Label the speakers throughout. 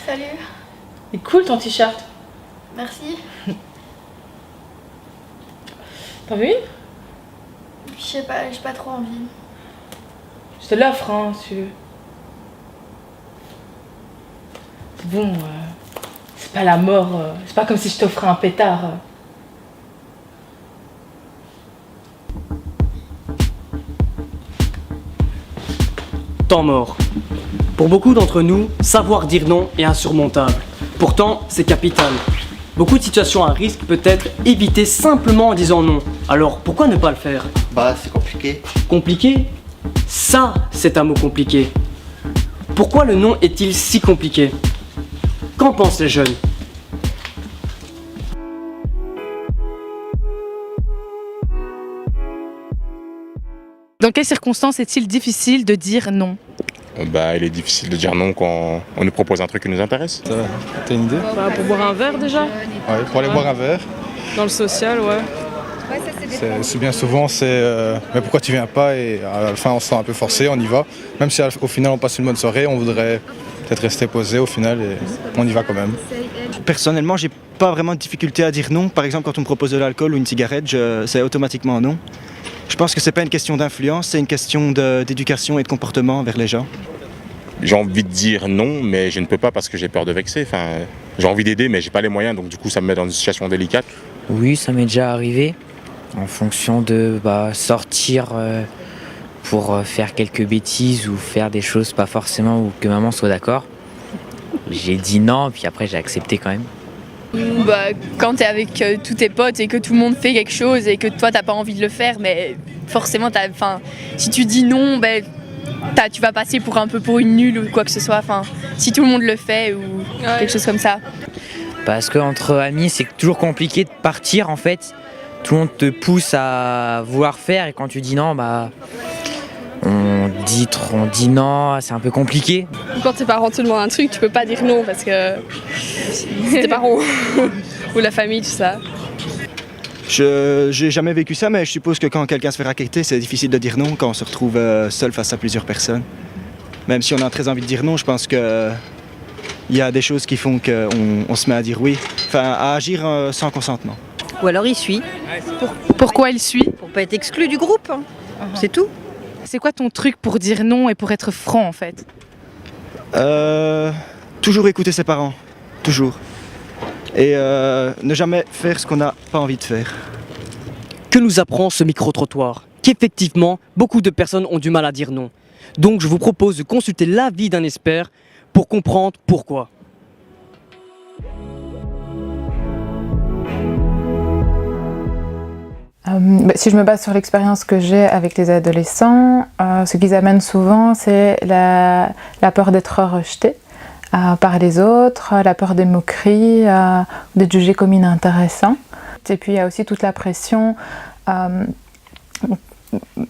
Speaker 1: Salut.
Speaker 2: Il est cool ton t-shirt.
Speaker 1: Merci.
Speaker 2: T'en veux une?
Speaker 1: Je sais pas, j'ai pas trop envie.
Speaker 2: Je te l'offre, hein, si tu veux. C'est bon, c'est pas la mort. C'est pas comme si je t'offrais un pétard.
Speaker 3: Temps mort. Pour beaucoup d'entre nous, savoir dire non est insurmontable. Pourtant, c'est capital. Beaucoup de situations à risque peut être évitées simplement en disant non. Alors, pourquoi ne pas le faire?
Speaker 4: Bah, c'est compliqué.
Speaker 3: Compliqué? Ça, c'est un mot compliqué. Pourquoi le non est-il si compliqué? Qu'en pensent les jeunes?
Speaker 2: Dans quelles circonstances est-il difficile de dire non?
Speaker 5: Bah, il est difficile de dire non quand on nous propose un truc qui nous intéresse.
Speaker 6: T'as une idée?
Speaker 7: Pour boire un verre déjà.
Speaker 6: Ouais, pour aller boire un verre.
Speaker 7: Dans le social, ouais.
Speaker 6: C'est bien souvent, mais pourquoi tu viens pas? Et à la fin, on se sent un peu forcé, on y va. Même si au final, on passe une bonne soirée, on voudrait peut-être rester posé au final et on y va quand même.
Speaker 8: Personnellement, j'ai pas vraiment de difficulté à dire non. Par exemple, quand on me propose de l'alcool ou une cigarette, c'est automatiquement un non. Je pense que c'est pas une question d'influence, c'est une question d'éducation et de comportement vers les gens.
Speaker 5: J'ai envie de dire non, mais je ne peux pas parce que j'ai peur de vexer. Enfin, j'ai envie d'aider, mais j'ai pas les moyens, donc du coup, ça me met dans une situation délicate.
Speaker 9: Oui, ça m'est déjà arrivé. En fonction de sortir pour faire quelques bêtises ou faire des choses pas forcément ou que maman soit d'accord. J'ai dit non, puis après j'ai accepté quand même.
Speaker 10: Quand t'es avec tous tes potes et que tout le monde fait quelque chose et que toi t'as pas envie de le faire, mais forcément si tu dis non, tu vas passer pour une nulle ou quoi que ce soit. Si tout le monde le fait ou quelque chose comme ça.
Speaker 9: Parce qu'entre amis, c'est toujours compliqué de partir en fait. Tout le monde te pousse à vouloir faire et quand tu dis non, on dit non, c'est un peu compliqué.
Speaker 11: Quand tes parents te demandent un truc, tu peux pas dire non parce que c'est tes parents ou la famille, tout ça.
Speaker 8: J'ai jamais vécu ça, mais je suppose que quand quelqu'un se fait racketter, c'est difficile de dire non quand on se retrouve seul face à plusieurs personnes. Même si on a très envie de dire non, je pense que il y a des choses qui font qu'on se met à dire oui, à agir sans consentement.
Speaker 12: Ou alors il suit.
Speaker 2: Pourquoi il suit?
Speaker 12: Pour pas être exclu du groupe, c'est tout.
Speaker 2: C'est quoi ton truc pour dire non et pour être franc en fait?
Speaker 8: Toujours écouter ses parents, toujours. Et ne jamais faire ce qu'on n'a pas envie de faire.
Speaker 3: Que nous apprend ce micro-trottoir? Qu'effectivement, beaucoup de personnes ont du mal à dire non. Donc je vous propose de consulter l'avis d'un expert pour comprendre pourquoi.
Speaker 13: Si je me base sur l'expérience que j'ai avec les adolescents, ce qu'ils amènent souvent, c'est la peur d'être rejeté par les autres, la peur des moqueries, d'être jugé comme inintéressant. Et puis il y a aussi toute la pression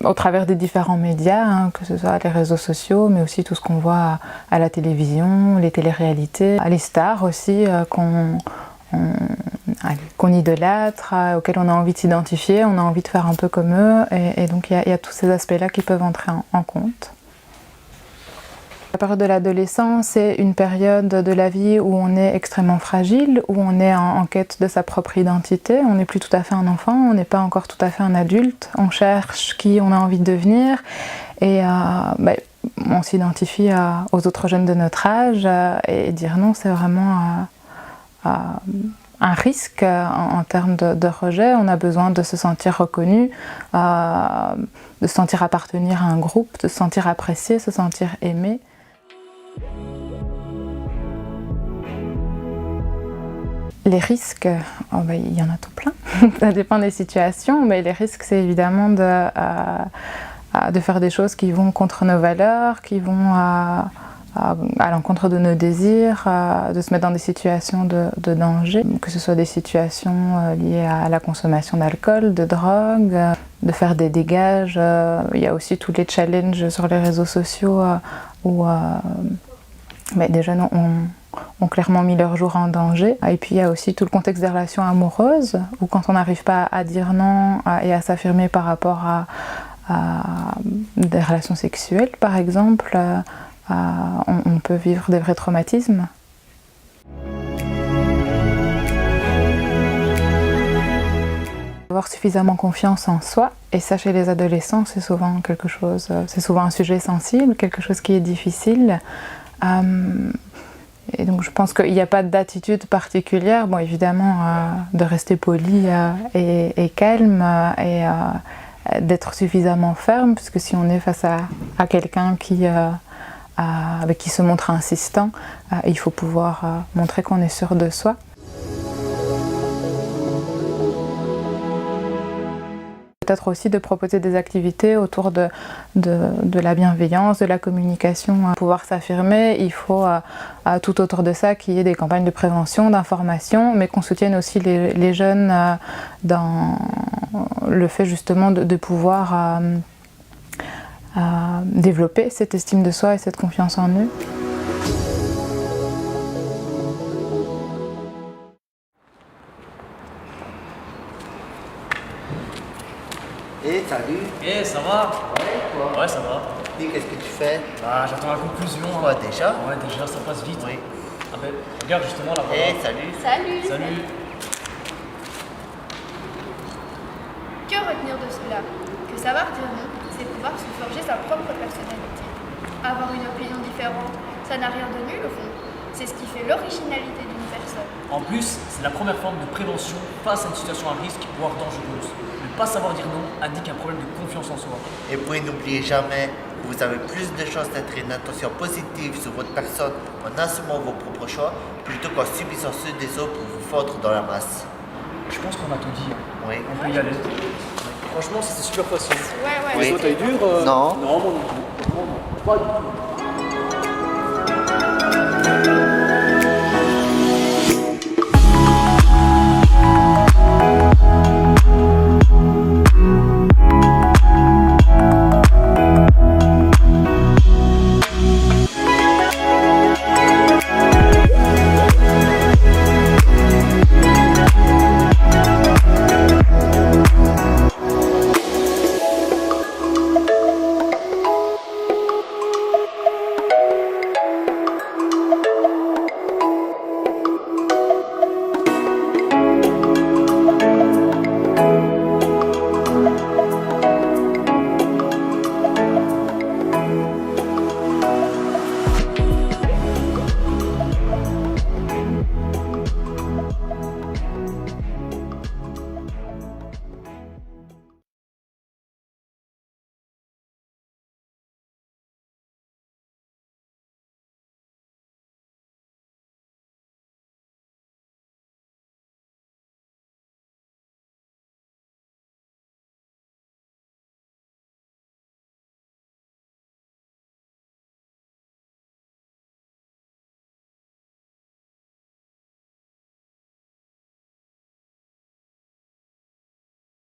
Speaker 13: au travers des différents médias, que ce soit les réseaux sociaux, mais aussi tout ce qu'on voit à la télévision, les téléréalités, les stars aussi qu'on idolâtre, auxquels on a envie de s'identifier, on a envie de faire un peu comme eux, et donc il y a tous ces aspects-là qui peuvent entrer en compte. La période de l'adolescence, c'est une période de la vie où on est extrêmement fragile, où on est en quête de sa propre identité, on n'est plus tout à fait un enfant, on n'est pas encore tout à fait un adulte, on cherche qui on a envie de devenir, et on s'identifie aux autres jeunes de notre âge, et dire non, c'est vraiment un risque en termes de rejet. On a besoin de se sentir reconnu, de se sentir appartenir à un groupe, de se sentir apprécié, se sentir aimé. Les risques, il y en a tout plein, ça dépend des situations, mais les risques c'est évidemment de faire des choses qui vont contre nos valeurs, qui vont à l'encontre de nos désirs, de se mettre dans des situations de danger, que ce soit des situations liées à la consommation d'alcool, de drogue, de faire des dégages. Il y a aussi tous les challenges sur les réseaux sociaux où des jeunes ont clairement mis leur jour en danger. Et puis il y a aussi tout le contexte des relations amoureuses, où quand on n'arrive pas à dire non et à s'affirmer par rapport à des relations sexuelles par exemple, on peut vivre des vrais traumatismes. avoir suffisamment confiance en soi. Et ça, chez les adolescents, c'est souvent quelque chose, c'est souvent un sujet sensible, quelque chose qui est difficile. Et donc je pense qu'il n'y a pas d'attitude particulière. Bon, évidemment, de rester poli et calme et d'être suffisamment ferme, puisque si on est face à quelqu'un avec qui se montre insistant, il faut pouvoir montrer qu'on est sûr de soi. Peut-être aussi de proposer des activités autour de la bienveillance, de la communication. Pour pouvoir s'affirmer, il faut tout autour de ça qu'il y ait des campagnes de prévention, d'information, mais qu'on soutienne aussi les jeunes dans le fait justement de pouvoir développer cette estime de soi et cette confiance en eux.
Speaker 4: Eh, salut.
Speaker 3: Eh, ça va?
Speaker 4: Ouais, quoi?
Speaker 3: Ouais, ça va.
Speaker 4: Dis, qu'est-ce que tu fais?
Speaker 3: Bah, j'attends la conclusion.
Speaker 4: Quoi, déjà?
Speaker 3: Ouais, déjà, ça passe vite.
Speaker 4: Oui.
Speaker 3: Ah ben, regarde justement là-bas.
Speaker 4: Eh, salut.
Speaker 1: Salut.
Speaker 3: Salut.
Speaker 1: Que retenir de cela? Que savoir dire non, c'est pouvoir se forger sa propre personnalité. Avoir une opinion différente, ça n'a rien de nul au fond. C'est ce qui fait l'originalité d'une personne.
Speaker 3: En plus, c'est la première forme de prévention face à une situation à risque, voire dangereuse. Ne pas savoir dire non indique un problème de confiance en soi.
Speaker 4: Et puis n'oubliez jamais que vous avez plus de chances d'être une intention positive sur votre personne en assumant vos propres choix plutôt qu'en subissant ceux des autres pour vous fondre dans la masse.
Speaker 3: Je pense qu'on a tout dit.
Speaker 4: Oui.
Speaker 3: On peut y aller. Franchement, c'était super facile.
Speaker 1: Ouais.
Speaker 4: Oui.
Speaker 3: Toi, t'as eu dur
Speaker 4: Non.
Speaker 3: Non, moi non plus. Pas du tout.